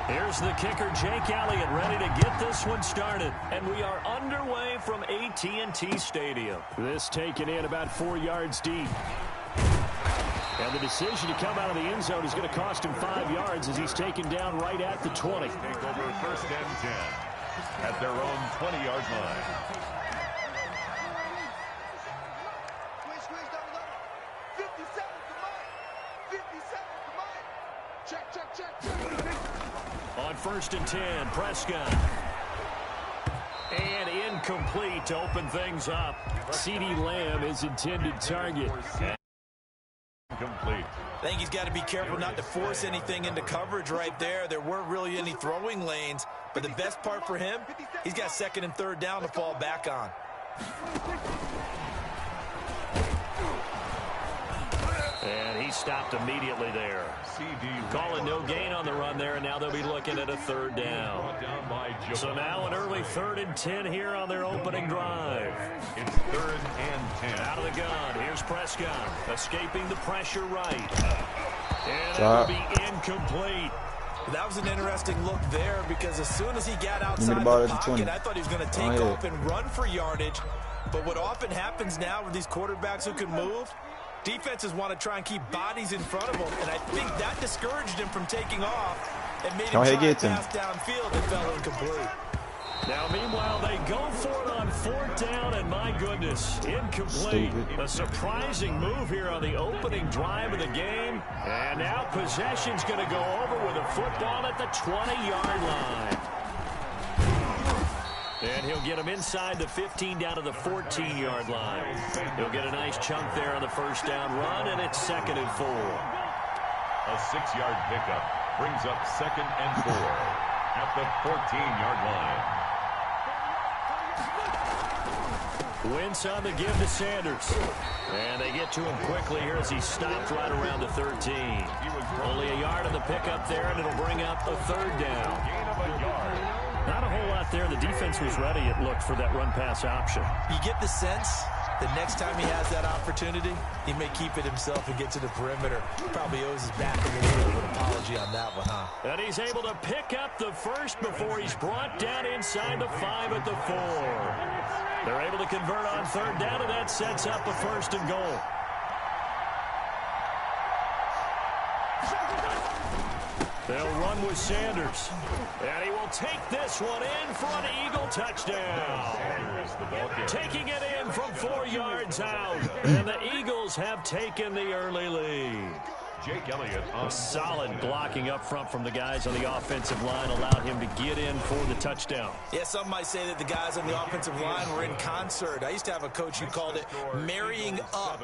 Here's the kicker, Jake Elliott, ready to get this one started. And we are underway from AT&T Stadium. This taken in about 4 yards deep. And the decision to come out of the end zone is going to cost him 5 yards as he's taken down right at the 20. Take over 1st and 10 at their own 20-yard line. On 1st and 10, Prescott. And incomplete to open things up. CeeDee Lamb is intended target. Complete. I think he's got to be careful not to force anything into coverage right there. There weren't really any throwing lanes, but the best part for him, he's got 2nd and 3rd down to fall back on. And he stopped immediately there. Calling no gain on the run there, and now they'll be looking at a 3rd down. So now an early 3rd and 10 here on their opening drive. It's 3rd and 10. Out of the gun, here's Prescott, escaping the pressure right. And that will be incomplete. That was an interesting look there because as soon as he got outside the pocket, I thought he was going to take off and run for yardage. But what often happens now with these quarterbacks who can move, defenses want to try and keep bodies in front of them, and I think that discouraged him from taking off and made him try to pass downfield and fell incomplete. Now, meanwhile, they go for it on 4th down, and my goodness, incomplete. A surprising move here on the opening drive of the game. And now possession's going to go over with a football at the 20-yard line. And he'll get him inside the 15 down to the 14-yard line. He'll get a nice chunk there on the 1st down run, and it's 2nd and 4. A 6-yard pickup brings up 2nd and 4 at the 14-yard line. Wentz on the give to Sanders. And they get to him quickly here as he stopped right around the 13. Only a yard on the pickup there, and it'll bring up a 3rd down. Gain of a yard. Not a whole lot there. The defense was ready, it looked, for that run-pass option. You get the sense the next time he has that opportunity, he may keep it himself and get to the perimeter. Probably owes his back a little bit of an apology on that one, huh? And he's able to pick up the 1st before he's brought down inside the 5 at the 4. They're able to convert on 3rd down, and that sets up a 1st and goal. They'll run with Sanders. And he will take this one in for an Eagle touchdown. Taking it in from 4 yards out. And the Eagles have taken the early lead. Jake Elliott. A solid blocking up front from the guys on the offensive line allowed him to get in for the touchdown. Yeah, some might say that the guys on the offensive line were in concert. I used to have a coach who called it marrying up.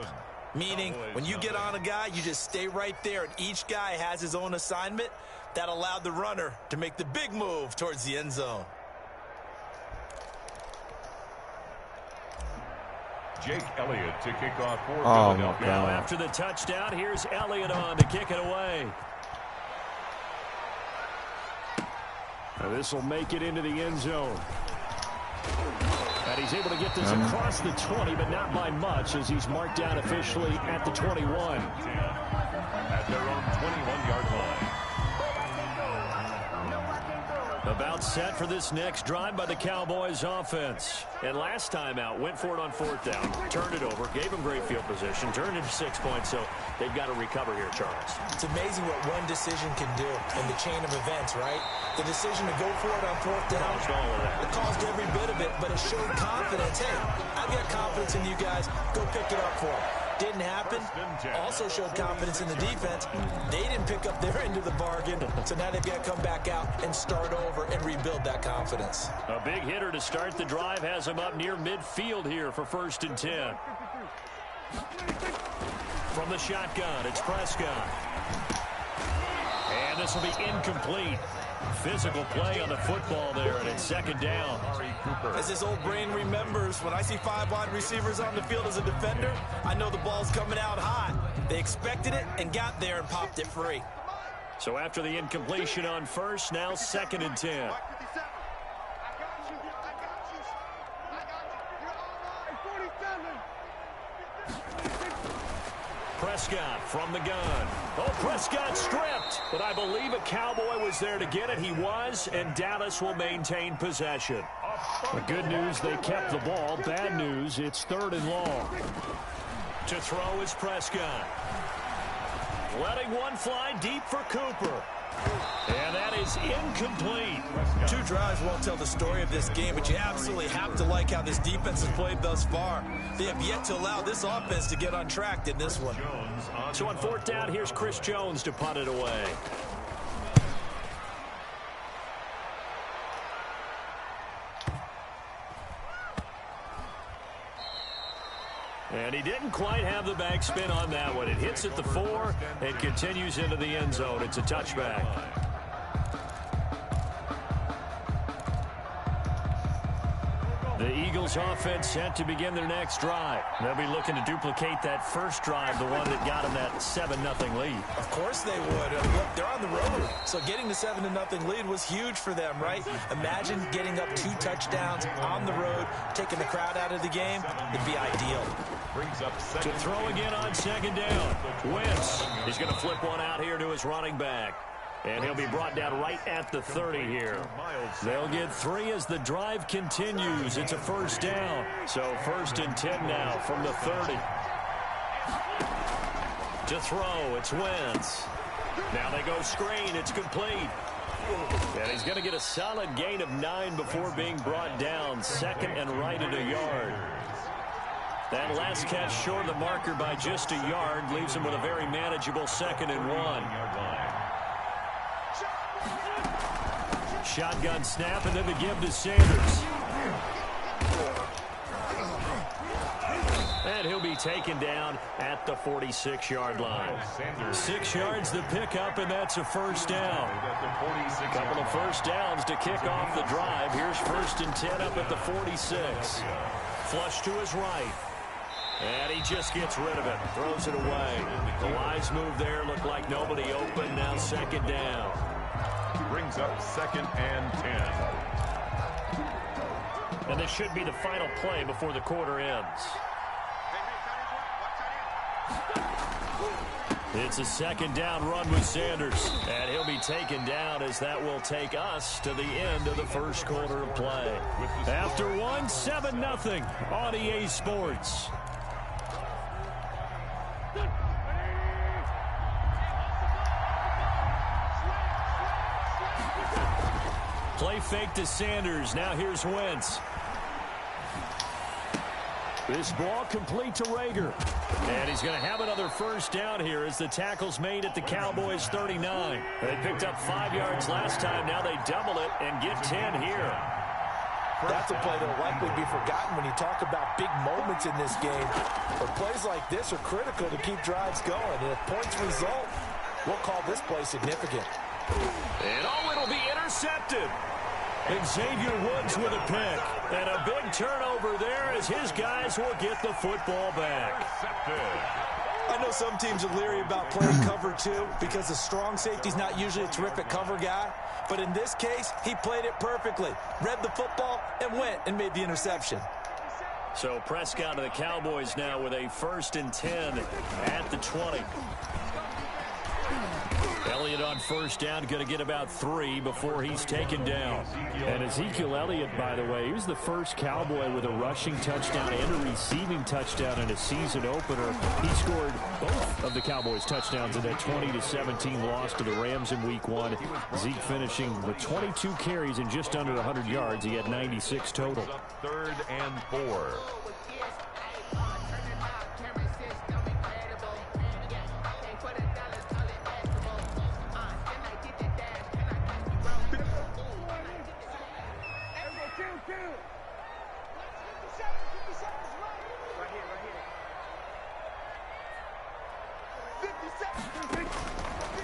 Meaning, when you get on a guy, you just stay right there, and each guy has his own assignment. That allowed the runner to make the big move towards the end zone. Jake Elliott to kick off for Philadelphia. Now after the touchdown, here's Elliott on to kick it away. Now this will make it into the end zone. And he's able to get this across the 20, but not by much, as he's marked down officially at the 21. At their own 21-yard line. About set for this next drive by the Cowboys offense. And last time out, went for it on 4th down, turned it over, gave him great field position, turned it to 6 points, so they've got to recover here, Charles. It's amazing what one decision can do in the chain of events, right? The decision to go for it on 4th down, it caused every bit of it, but it showed confidence. Hey, I've got confidence in you guys. Go pick it up for them. Didn't happen. Also showed confidence in the defense. They didn't pick up their end of the bargain, so now they've got to come back out and start over and rebuild that confidence. A big hitter to start the drive has him up near midfield here for 1st and 10. From the shotgun, it's Prescott. And this will be incomplete. Physical play on the football there, and it's 2nd down. As his old brain remembers, when I see 5 wide receivers on the field as a defender, I know the ball's coming out hot. They expected it and got there and popped it free. So after the incompletion on 1st, now 2nd and 10. Prescott from the gun. Oh, Prescott stripped, but I believe a Cowboy was there to get it. He was, and Dallas will maintain possession. The good news, they kept the ball. Bad news, it's 3rd and long. To throw is Prescott. Letting one fly deep for Cooper. And that is incomplete. 2 drives won't tell the story of this game, but you absolutely have to like how this defense has played thus far. They have yet to allow this offense to get untracked in this one. So on 4th down, here's Chris Jones to punt it away. And he didn't quite have the back spin on that one. It hits at the 4 and continues into the end zone. It's a touchback. The Eagles offense set to begin their next drive. They'll be looking to duplicate that first drive, the one that got them that 7-0 lead. Of course they would. Look, they're on the road. So getting the 7-0 lead was huge for them, right? Imagine getting up 2 touchdowns on the road, taking the crowd out of the game. It'd be ideal. Brings up to throw again on 2nd down. Wentz. He's going to flip one out here to his running back. And he'll be brought down right at the 30 here. They'll get 3 as the drive continues. It's a 1st down. So 1st and 10 now from the 30. To throw, it's Wentz. Now they go screen. It's complete. And he's going to get a solid gain of 9 before being brought down. 2nd and right at a yard. That last catch short of the marker by just a yard leaves him with a very manageable 2nd and 1. Shotgun snap, and then the give to Sanders. And he'll be taken down at the 46-yard line. 6 yards the pickup, and that's a 1st down. A couple of 1st downs to kick off the drive. Here's 1st and 10 up at the 46. Flush to his right. And he just gets rid of it. Throws it away. The wise move there. Looked like nobody open. Now 2nd down. Brings up 2nd and 10. And this should be the final play before the quarter ends. It's a 2nd down run with Sanders. And he'll be taken down as that will take us to the end of the 1st quarter of play. After 1, 7-0 on EA Sports. Play fake to Sanders. Now here's Wentz. This ball complete to Rager. And he's going to have another 1st down here as the tackle's made at the Cowboys 39. They picked up 5 yards last time. Now they double it and get 10 here. That's a play that will likely be forgotten when you talk about big moments in this game. But plays like this are critical to keep drives going. And if points result, we'll call this play significant. And it'll be intercepted. Xavier Woods with a pick. And a big turnover there as his guys will get the football back. I know some teams are leery about playing cover 2 because the strong safety's not usually a terrific cover guy. But in this case, he played it perfectly. Read the football and went and made the interception. So Prescott to the Cowboys now with a 1st and 10 at the 20. Elliott on 1st down, going to get about 3 before he's taken down. And Ezekiel Elliott, by the way, he was the first Cowboy with a rushing touchdown and a receiving touchdown in a season opener. He scored both of the Cowboys' touchdowns in that 20-17 loss to the Rams in Week 1. Zeke finishing with 22 carries and just under 100 yards. He had 96 total. 3rd and 4.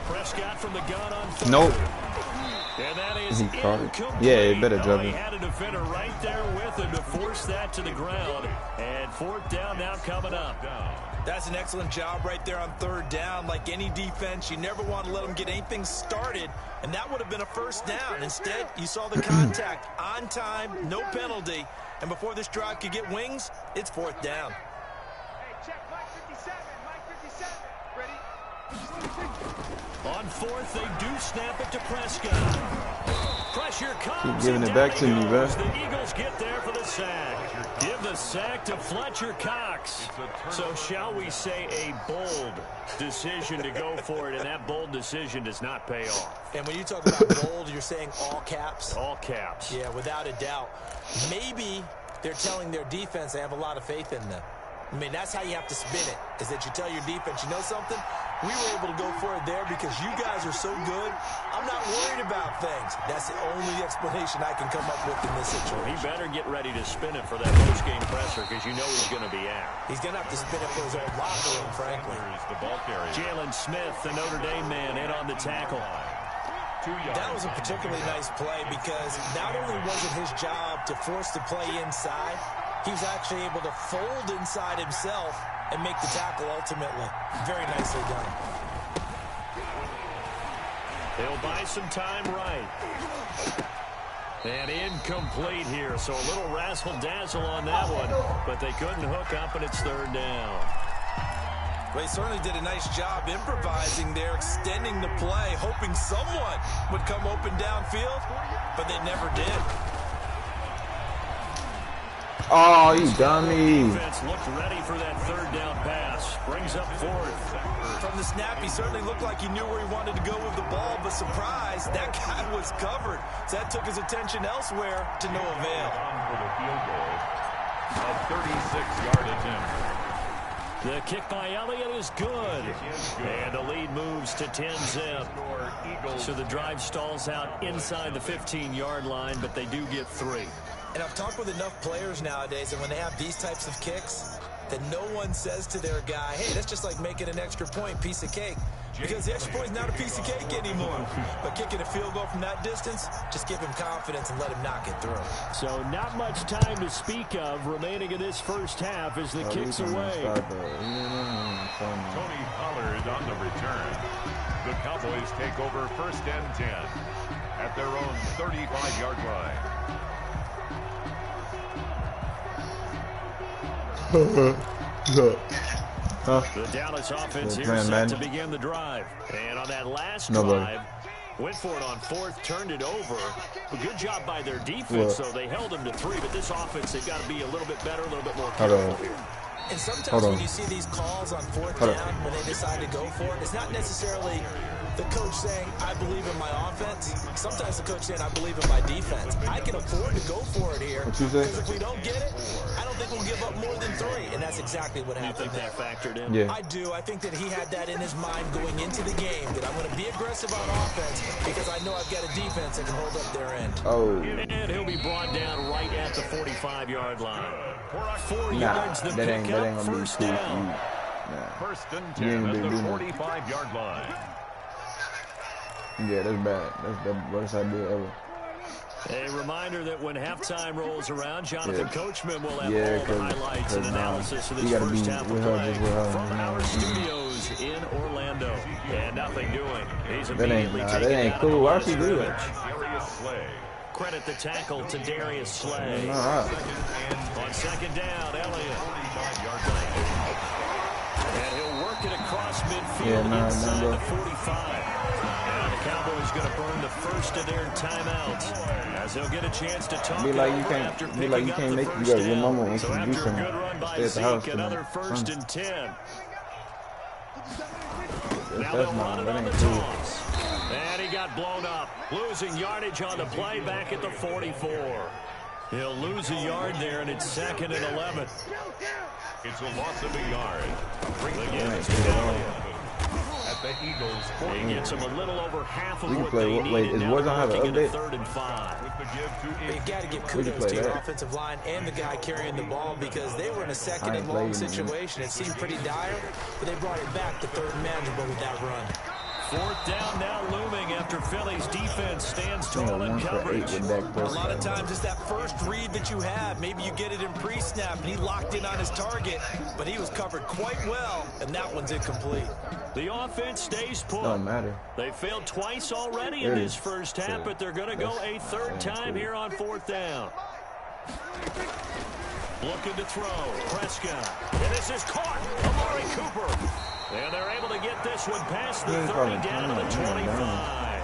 Prescott from the gun on 3rd. Nope. And that is He caught it. Yeah, you better jump He it. had a defender right there with him to force that to the ground. And 4th down now coming up. That's an excellent job right there on 3rd down. Like any defense, you never want to let them get anything started, and that would have been a 1st down. Instead, you saw the contact on time, no penalty, and before this drive could get wings, it's 4th down. Hey, check Mike 57, Mike 57. On fourth, they do snap it to Prescott. Pressure comes. Keep giving it back to me, bro. The Eagles get there for the sack. Give the sack to Fletcher Cox. So shall we say a bold decision to go for it, and that bold decision does not pay off. And when you talk about bold, you're saying all caps? All caps. Yeah, without a doubt. Maybe they're telling their defense they have a lot of faith in them. I mean, that's how you have to spin it, is that you tell your defense, you know something? We were able to go for it there because you guys are so good. I'm not worried about things. That's the only explanation I can come up with in this situation. He better get ready to spin it for that post-game presser because you know he's going to be out. He's going to have to spin it for his own locker room, frankly. The ball carrier. Jalen Smith, the Notre Dame man, in on the tackle. That was a particularly nice play because not only was it his job to force the play inside, he was actually able to fold inside himself and make the tackle ultimately. Very nicely done. He'll buy some time right. And incomplete here, so a little razzle-dazzle on that one, but they couldn't hook up, and it's third down. Well, he certainly did a nice job improvising there, extending the play, hoping someone would come open downfield, but they never did. Oh, you dummy. Defense looked ready for that third down pass. Brings up fourth. From the snap, he certainly looked like he knew where he wanted to go with the ball, but surprise, that guy was covered. So that took his attention elsewhere to no avail. For the field goal, a 36-yard attempt. The kick by Elliott is good. And the lead moves to 10-zip. So the drive stalls out inside the 15-yard line, but they do get 3. And I've talked with enough players nowadays, and when they have these types of kicks, that no one says to their guy, hey, that's just like making an extra point, piece of cake. Because the extra point is not a piece of cake anymore. But kicking a field goal from that distance, just give him confidence and let him knock it through. So not much time to speak of remaining in this first half as the kick's away. Tony Pollard on the return. The Cowboys take over first and 10 at their own 35-yard line. The Dallas offense here set to begin the drive. And on that last drive, went for it on fourth, turned it over. A good job by their defense, though. They held them to 3, but this offense, they've got to be a little bit better, a little bit more careful here. And sometimes when you see these calls on fourth down, when they decide to go for it, it's not necessarily the coach saying, I believe in my offense. Sometimes the coach saying, I believe in my defense. I can afford to go for it here because if we don't get it, I don't think we'll give up more than 3. And that's exactly what happened. You think that factored in? Yeah. I do. I think that he had that in his mind going into the game, that I'm going to be aggressive on offense because I know I've got a defense that can hold up their end. Oh. And he'll be brought down right at the 45-yard line. 4 yards the pickup, first down. First and 10 at the 45-yard line. Yeah, that's bad. That's the worst idea ever. A reminder that when halftime rolls around, Jonathan Coachman will have all the highlights and analysis of this first half of play from our studios in Orlando. And nothing doing. He's immediately taken out cool. of Why the should do that? Credit the tackle to Darius Slay. On second down, Elliott. And he'll work it across midfield inside the 45. And the Cowboys going to burn the first of their timeouts as they'll get a chance to talk it over after picking up the first down. So after a good run by Zeke, another first and 10. Now they'll run it on the toss. And he got blown up. Losing yardage on the play back at the 44. He'll lose a yard there, and it's second and 11. It's a loss of a yard. Again, it's Elliott. At the Eagles, He gets him a little over half of what play, they need. wait, is Now Warzone they're have an looking at update? 3rd and 5. You've got to give kudos to your offensive line and the guy carrying the ball because they were in a second and long situation. It seemed pretty dire, but they brought it back to third and manageable with that run. 4th down now looming after Philly's defense stands tall in coverage. A lot of times it's that first read that you have. Maybe you get it in pre-snap and he locked in on his target, but he was covered quite well, and that one's incomplete. The offense stays put. Don't matter. They failed twice already in this first half, but they're going to go a 3rd time here on 4th down. Looking to throw. Prescott. And this is caught. Amari Cooper. And they're able to get this one past the 30 down to the 25.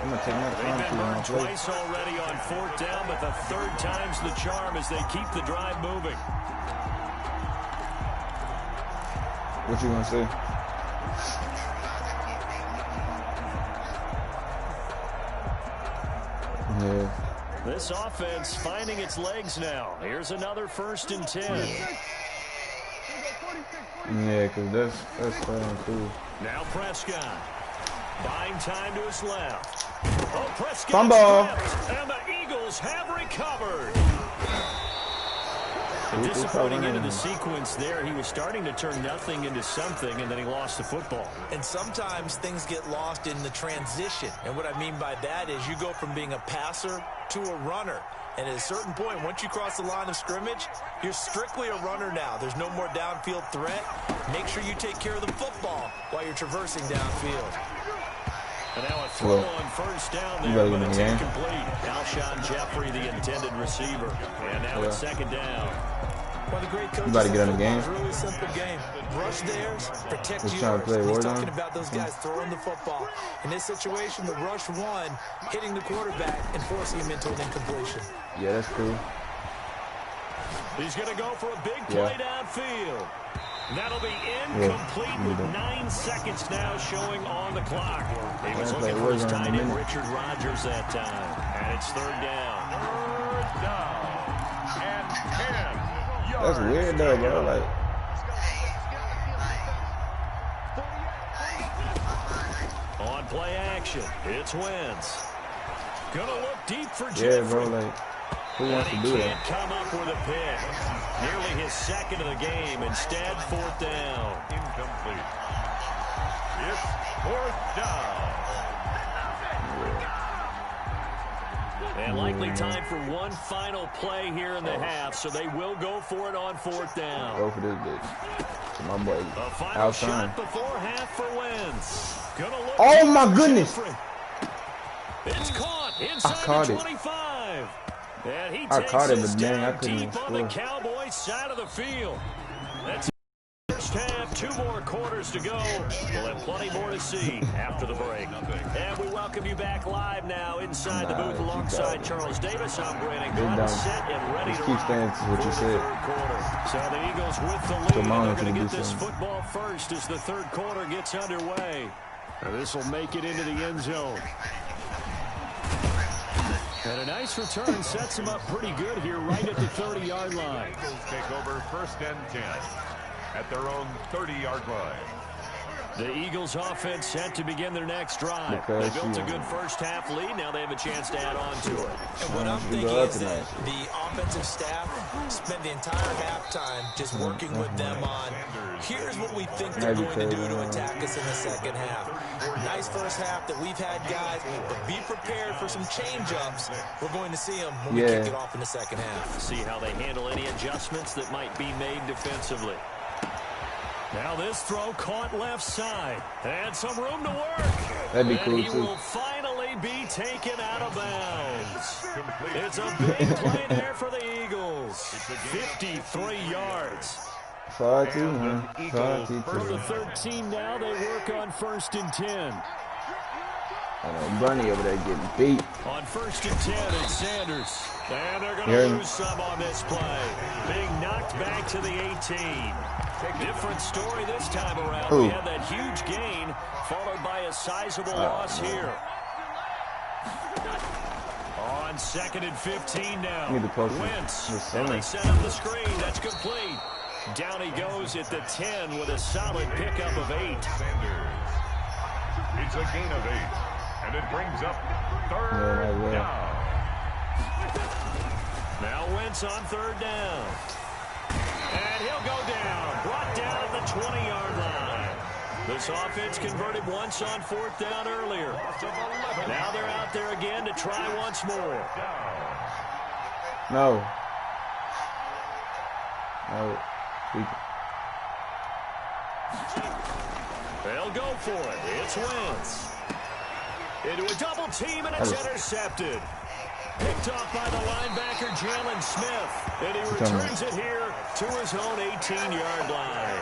I'm gonna take my They've time been to burned twice already on 4th down, but the 3rd time's the charm as they keep the drive moving. What you gonna say? Yeah. This offense finding its legs now. Here's another 1st and 10. Yeah, because that's fine too. Now Prescott. Buying time to his left. Oh, Prescott Fumble. And the Eagles have recovered. Disappointing into the sequence there. He was starting to turn nothing into something, and then he lost the football. And sometimes things get lost in the transition. And what I mean by that is you go from being a passer to a runner. And at a certain point, once you cross the line of scrimmage, you're strictly a runner now. There's no more downfield threat. Make sure you take care of the football while you're traversing downfield. And now a throw on 1st down there, but it's incomplete. Alshon Jeffrey, the intended receiver. And now it's 2nd down. One of the great coaches you about to get on the game? It's a really simple game. Rush theirs, protect yours. He's talking about those guys throwing the football. In this situation, the rush one, hitting the quarterback and forcing him into an incompletion. Yeah, that's cool. He's going to go for a big play downfield. That'll be incomplete with 9 seconds now showing on the clock. He was looking for his tight end, Richard Rodgers, that time. And it's 3rd down. 3rd down. And 10 yards. That's weird though, bro. Like, on play action, it's Wentz. Gonna look deep for Jeffrey. yeah, bro. Like, who wants to do that? Can't come up with a pick. Nearly his 2nd of the game. Instead, 4th down. Incomplete. It's 4th down. And likely time for one final play here in the half, so they will go for it on 4th down. Go for this bitch. To my boy. A final outside. shot before half for Wentz. Gonna look Oh my goodness! It's caught inside the 25. And he takes caught it, this but dang, I down couldn't deep on the score. Cowboys side of the field. That's first half, 2 more quarters to go. We'll have plenty more to see after the break. And we welcome you back live now inside the booth alongside Charles Davis. I'm Brandon Glenn, set and ready to keep staying rock to what you for said. the 3rd quarter. So the Eagles with the lead, and they're going to get this football first as the 3rd quarter gets underway. And this will make it into the end zone. And a nice return sets them up pretty good here right at the 30-yard line. Eagles take over 1st and 10 at their own 30-yard line. The Eagles offense set to begin their next drive. They built a good first half lead. Now they have a chance to add on to it. And what I'm thinking is that the offensive staff spent the entire halftime just working with them on, here's what we think they're going to do to attack us in the 2nd half. Nice first half that we've had, guys, but be prepared for some change-ups. We're going to see them when we kick it off in the 2nd half. See how they handle any adjustments that might be made defensively. Now this throw caught left side. And some room to work. That'd be cool, he too. will finally be taken out of bounds. It's a big play there for the Eagles. 53 yards. 5-2, man. 5-2. For the 13 now, they work on 1st and 10. I know Bunny over there getting beat. On 1st and 10, it's Sanders. And they're going to lose some on this play. Being knocked back to the 18. Different story this time around. We had that huge gain, followed by a sizable loss here. On 2nd and 15 now. Wentz. And they set up the screen. That's complete. Down he goes at the 10 with a solid pickup of 8. It's a gain of 8. And it brings up 3rd down. Now Wentz on 3rd down. And he'll go down. Brought down at the 20-yard line. This offense converted once on 4th down earlier. Now they're out there again to try once more. No. They'll go for it. It's Wentz. Into a double team, and it's intercepted. Picked off by the linebacker, Jalen Smith. And he returns it here to his own 18-yard line.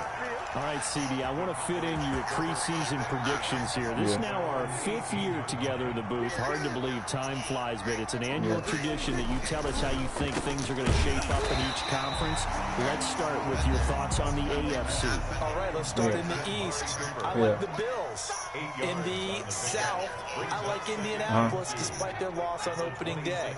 All right, CD, I want to fit in your preseason predictions here. This is now our 5th year together in the booth. Hard to believe time flies, but it's an annual tradition that you tell us how you think things are going to shape up in each conference. Let's start with your thoughts on the AFC. All right, let's start in the East. I like the Bills. In the South, I like Indianapolis despite their loss on opening day.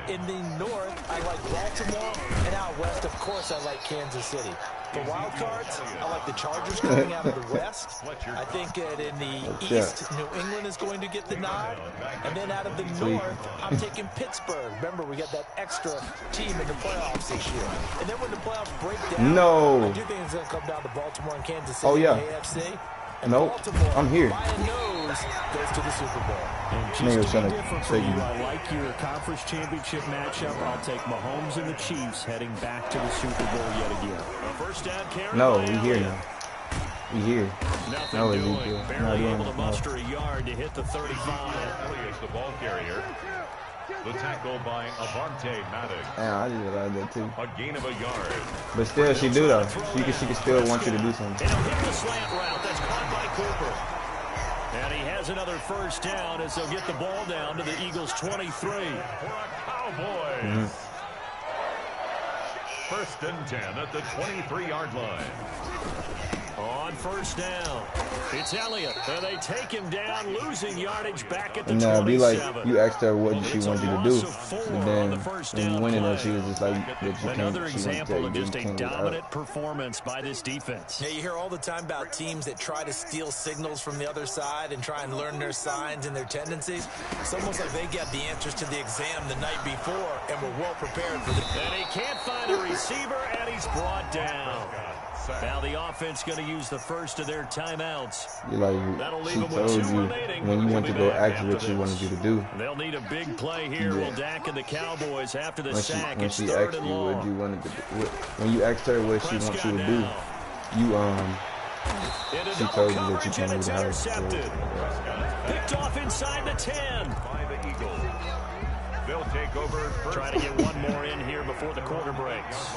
In the North, I like Baltimore. And out West, of course, I like Kansas City. For wild cards, I like the Chargers coming out of the West. I think that in the East, New England is going to get the nod. And then out of the North, I'm taking Pittsburgh. Remember, we got that extra team in the playoffs this year. And then when the playoffs break down, I do think it's going to come down to Baltimore and Kansas City in the AFC. And Baltimore, I'm here. by a nose, goes to the Super Bowl. And just to be different for you, I like your conference championship matchup. I'll take Mahomes and the Chiefs heading back to the Super Bowl yet again. First down carry. No, we here now. We here. Nothing No, doing. Barely able to muster a yard to hit the 35. Is the ball carrier. The tackle by Avante Maddox. Yeah, I just realized that too. A gain of a yard. But still, she do though. She can still want you to do something. It'll hit the slant route. That's caught by Cooper. And he has another first down as they'll get the ball down to the Eagles' 23. For a Cowboys. First and 10 at the 23-yard line. On first down, it's Elliott. And they take him down, losing yardage back at the 27. Be like, you asked her what she wanted you to do. And then when you went in there, she was just like, another example of just a dominant performance by this defense. Yeah, you hear all the time about teams that try to steal signals from the other side and try and learn their signs and their tendencies. It's almost like they got the answers to the exam the night before and were well prepared for the... And he can't find a receiver, and he's brought down. Now the offense going to use the first of their timeouts. You're like, she told you when you went to go act what she wanted you to do. They'll need a big play here. Will Dak and the Cowboys after the sack. When she asked you what you wanted to do, when you asked her what she wants you to do, she told you that you can't leave the house. Picked off inside the 10. By the Eagles. They'll take over first. Try to get one more in here before the quarter breaks.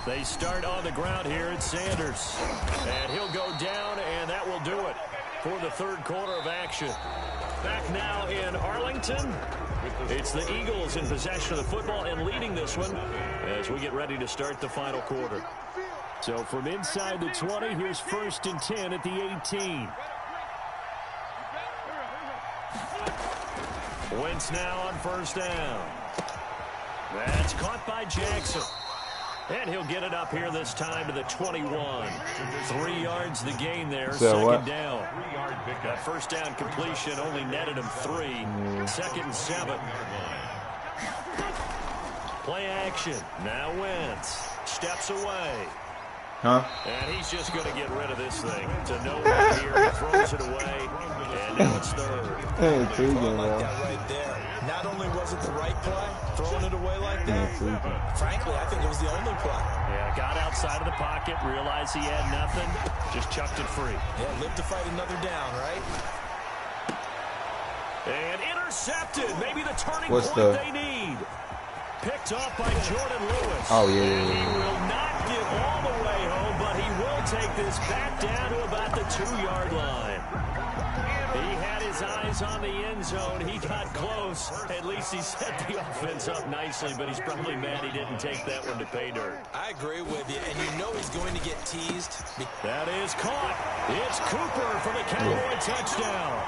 They start on the ground here at Sanders. And he'll go down, and that will do it for the third quarter of action. Back now in Arlington. It's the Eagles in possession of the football and leading this one as we get ready to start the final quarter. So from inside the 20, here's first and 10 at the 18. Wentz now on first down. That's caught by Jackson. And he'll get it up here this time to the 21. 3 yards the gain there, second down. That first down completion only netted him 3. Second and 7. Play action. Now Wentz steps away. And he's just going to get rid of this thing. To nowhere here, he throws it away, and now it's third. I like that right there. Not only was it the right play, throwing it away like that, frankly, I think it was the only play. Yeah, got outside of the pocket, realized he had nothing, just chucked it free. Yeah, lived to fight another down, right? And intercepted. Maybe the turning point they need. Picked off by Jordan Lewis. He will not get all the way home, but he will take this back down to about the 2-yard line. He had his eyes on the end zone. He got close. At least he set the offense up nicely, but he's probably mad he didn't take that one to pay dirt. I agree with you, and you know he's going to get teased. That is caught. It's Cooper for the Cowboy touchdown.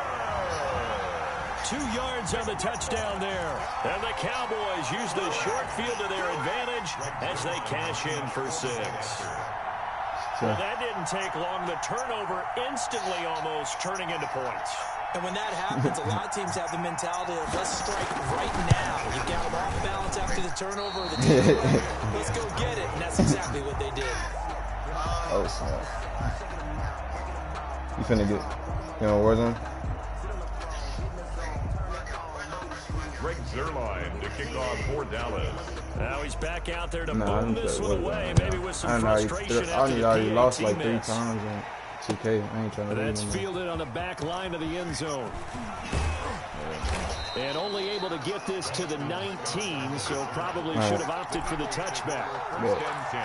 2 yards on the touchdown there. And the Cowboys use the short field to their advantage as they cash in for 6. Well, that didn't take long. The turnover instantly almost turning into points. And when that happens, a lot of teams have the mentality of let's strike right now. You got them off balance after the turnover. Let's go get it. And that's exactly what they did. Oh, snap. You finna get, Warzone? Greg Zuerlein to kick off for Dallas. Now he's back out there to boom this one away, maybe with some frustration. I already lost like 3 times. 2K. I ain't trying to That's fielded on the back line of the end zone. And only able to get this to the 19, so probably should have opted for the touchback. First and 10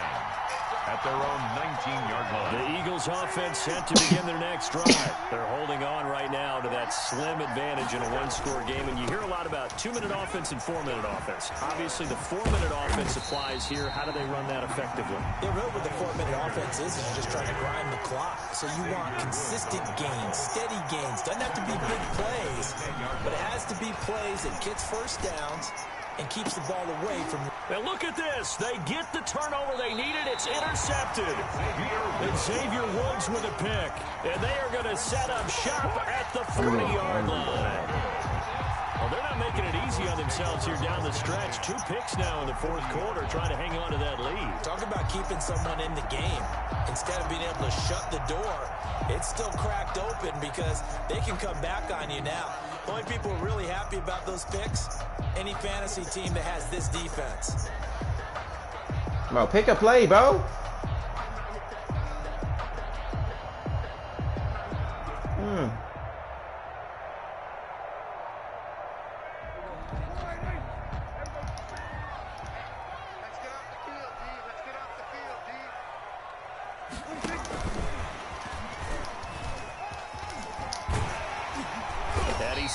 at their own 19-yard line. The Eagles offense set to begin their next drive. They're holding on right now to that slim advantage in a one-score game, and you hear a lot about 2-minute offense and 4-minute offense. Obviously, the 4-minute offense applies here. How do they run that effectively? Yeah, really what the 4-minute offense is you're just trying to grind the clock. So you want consistent gains, steady gains. Doesn't have to be big plays, but it has to be plays that gets first downs and keeps the ball away from... Now look at this. They get the turnover they needed. It's intercepted. And Xavier Woods with a pick. And they are going to set up shop at the 40-yard line. Well, they're not making it easy on themselves here down the stretch. 2 picks now in the fourth quarter, trying to hang on to that lead. Talk about keeping someone in the game. Instead of being able to shut the door, it's still cracked open because they can come back on you now. The only people really happy about those picks, any fantasy team that has this defense. Come on, pick a play, bro.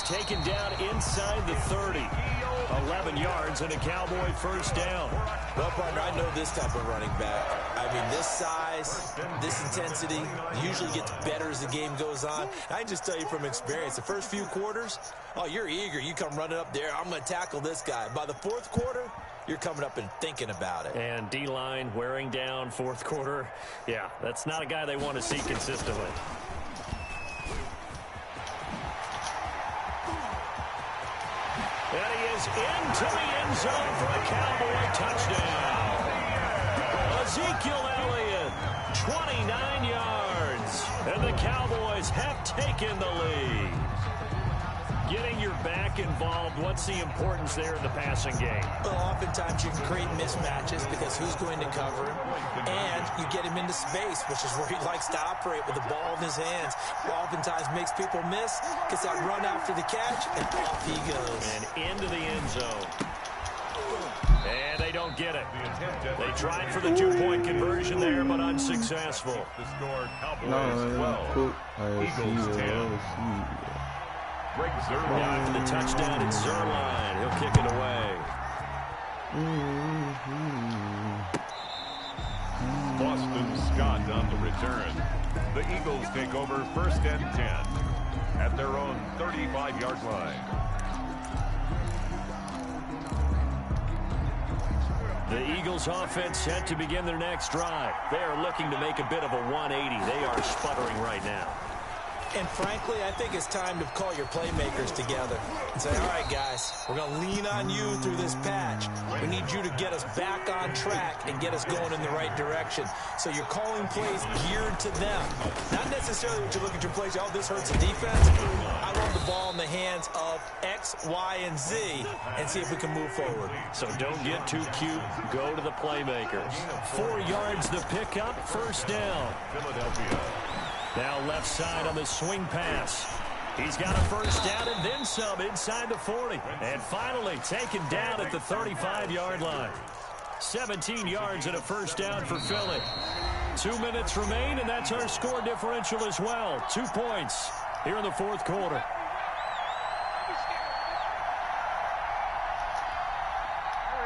Taken down inside the 30. 11 yards and a Cowboy first down. Well, partner, I know this type of running back. I mean, this size, this intensity usually gets better as the game goes on. I can just tell you from experience, the first few quarters, oh, you're eager. You come running up there, I'm going to tackle this guy. By the fourth quarter, you're coming up and thinking about it. And D-line wearing down fourth quarter. Yeah, that's not a guy they want to see consistently. And he is into the end zone for a Cowboy touchdown. Ezekiel Elliott, 29 yards. And the Cowboys have taken the lead. Getting your back involved, what's the importance there in the passing game? Well, oftentimes you can create mismatches because who's going to cover him, and you get him into space, which is where he likes to operate with the ball in his hands. Oftentimes makes people miss, gets that run after the catch, and off he goes. And into the end zone. And they don't get it. They tried for the 2-point conversion there, but unsuccessful. The score, Cowboys 12, Eagles 10. Greg Zuerlein for the touchdown. It's Zuerlein. He'll kick it away. Boston Scott on the return. The Eagles take over first and 10 at their own 35-yard line. The Eagles offense set to begin their next drive. They are looking to make a bit of a 180. They are sputtering right now. And frankly, I think it's time to call your playmakers together and say, all right, guys, we're going to lean on you through this patch. We need you to get us back on track and get us going in the right direction. So you're calling plays geared to them. Not necessarily what you look at your plays, oh, this hurts the defense. I want the ball in the hands of X, Y, and Z and see if we can move forward. So don't get too cute. Go to the playmakers. 4 yards the pickup, first down. Philadelphia. Now left side on the swing pass. He's got a first down and then some inside the 40. And finally taken down at the 35-yard line. 17 yards and a first down for Philly. 2 minutes remain, and that's our score differential as well. 2 points here in the fourth quarter.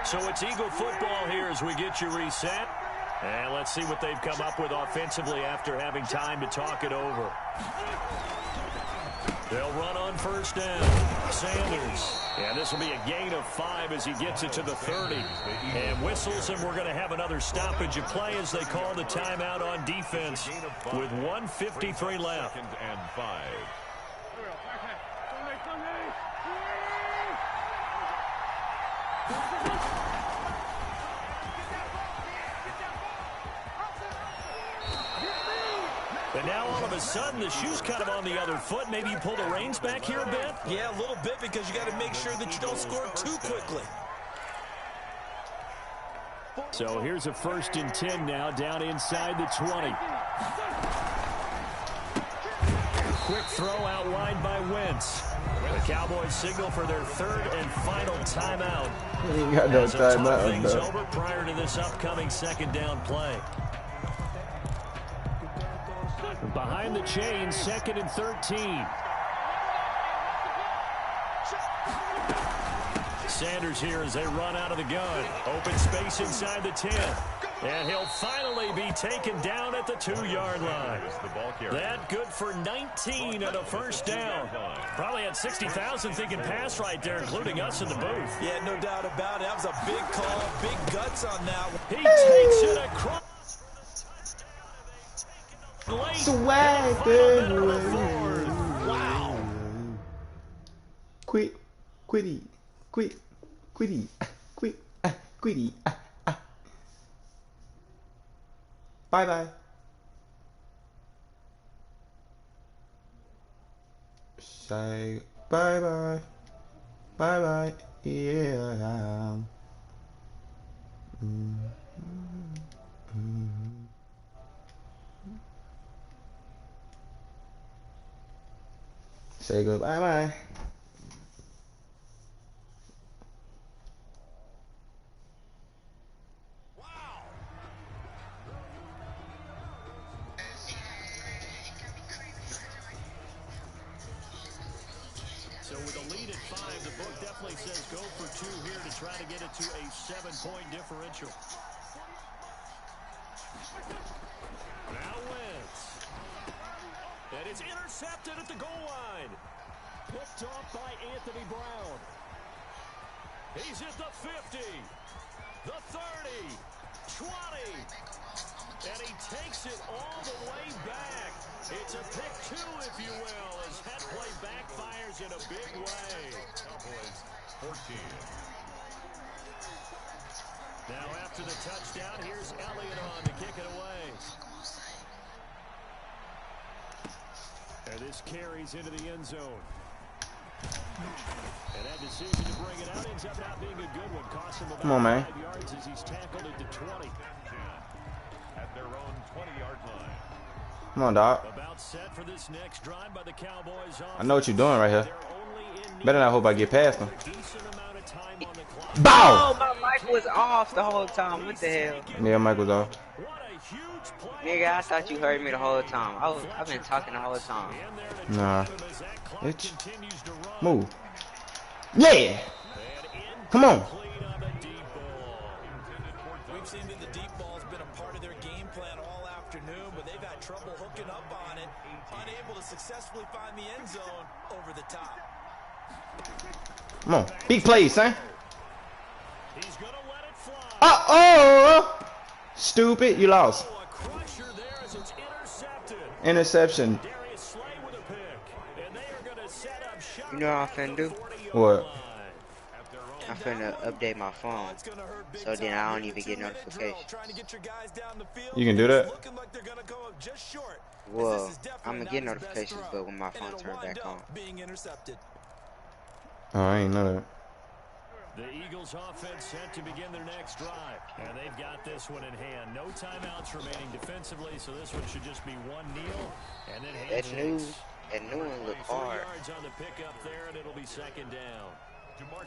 So it's Eagle football here as we get you reset. And let's see what they've come up with offensively after having time to talk it over. They'll run on first down. Sanders. And this will be a gain of 5 as he gets it to the 30. And whistles, and we're going to have another stoppage of play as they call the timeout on defense with 1:53 left. Second and 5. And now all of a sudden the shoe's kind of on the other foot. Maybe you pull the reins back here a bit? Yeah, a little bit because you got to make sure that you don't score too quickly. So here's a 1st and 10 now down inside the 20. quick throw out wide by Wentz. The Cowboys signal for their third and final timeout. He ain't got no As they'll talk timeout, things though. over prior to this upcoming second down play. Behind the chain, 2nd and 13. Sanders here as they run out of the gun. Open space inside the 10. And he'll finally be taken down at the 2-yard line. That good for 19 and a first down. Probably had 60,000 thinking pass right there, including us in the booth. Yeah, no doubt about it. That was a big call, big guts on that one. He takes it across. Swagger. Wow. Quitty. Bye-bye. Say bye-bye. Bye-bye. Yeah. Say goodbye. Bye. So with a lead at 5, the book definitely says go for 2 here to try to get it to a 7-point differential. Now Wentz. And it's intercepted at the goal line. Picked off by Anthony Brown. He's at the 50, the 30, 20. And he takes it all the way back. It's a pick 2, if you will, as that play backfires in a big way. Cowboys 14. Now after the touchdown, here's Elliott on to kick it away. And this carries into the end zone. And that decision to bring it out ends up not being a good one. Cost him about Come on, man. 5 yards as he's tackled into 20. At their own 20-yard line. Come on, dog. About set for this next drive by the Cowboys. I know what you're doing right here. They're only in Better not hope I get past him. decent amount of time on the clock. Bow! Oh, my mic was off the whole time. What the hell? Yeah, Mike was off. What a huge play. Nigga, I thought you heard me the whole time. I've been talking the whole time. Nah. Bitch. Move. Yeah! Come on. We've seen that the deep ball's been a part of their game plan all afternoon, but they've had trouble hooking up on it, unable to successfully find the end zone over the top. Come on. Big plays, son. He's gonna let it fly. Uh-oh! Stupid. You lost. A crusher there as it's intercepted. Interception. Darius Slay with a pick. And they are gonna set up shop. You know what I'm finna do? What? I'm finna update my phone, so then I don't even get notifications. You can do that? Well, I'm gonna get notifications, but when my phone turns back on. Oh, I ain't know that. The Eagles offense set to begin their next drive. And they've got this one in hand. No timeouts remaining defensively, so this one should just be one kneel. And then handshakes. That new one look 4 hard. yards on the pickup there, and it'll be second down.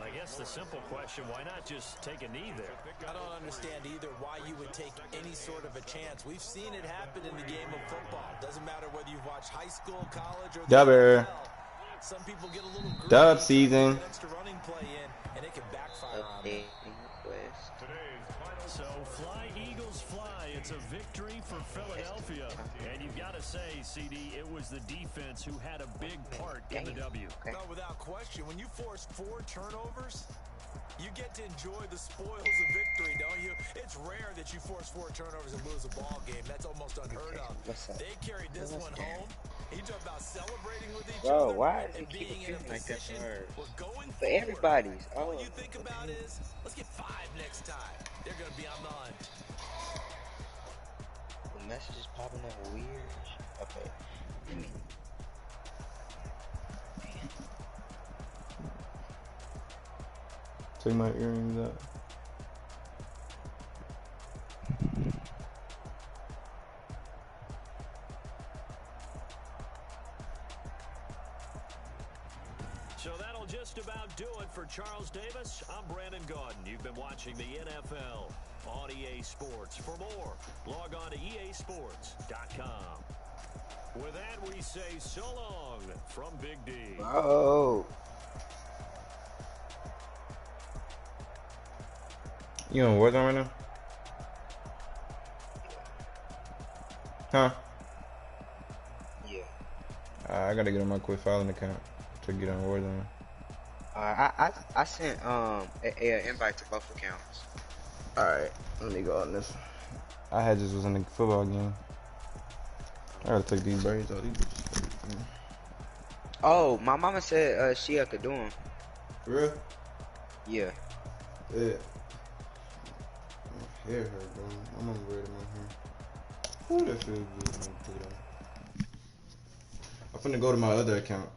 I guess the simple question, why not just take a knee there? I don't understand either why you would take any sort of a chance. We've seen it happen in the game of football. Doesn't matter whether you've watched high school, college, or the Dubber. NFL. Some people get a little greedy, Dub season. get extra running play in, and it can backfire on them. Update request. So fly, Eagles fly. It's a victory for Philadelphia. And you've got to say, CD, it was the defense who had a big part in the W. Okay. No, without question. When you force 4 turnovers, you get to enjoy the spoils of victory, don't you? It's rare that you force 4 turnovers and lose a ball game. That's almost unheard of. What's up? They carried this one home. He talked about celebrating with each Bro, other why is and it keep being in a shooting like that position for her? where going For forward, everybody's. all Oh, you think about is, let's get 5 next time. They're going to be on the hunt. the message is popping up weird. Okay. Let me. Take my earrings out. So that'll just about do it for Charles Davis. I'm Brandon Gaudin. You've been watching the NFL on EA Sports. For more, log on to easports.com. With that, we say so long from Big D. Oh. You on Warzone right now? Huh? Yeah. I gotta get on my quick filing account to get on Warzone. I sent an invite to both accounts. Alright, let me go on this. I had just was in the football game. I gotta take these braids out. These bitches. Oh, my mama said she could do them. For real? Yeah. Yeah. My hair hurt, bro. I'm gonna braid in my hair. Ooh, that feels good. I'm finna go to my other account.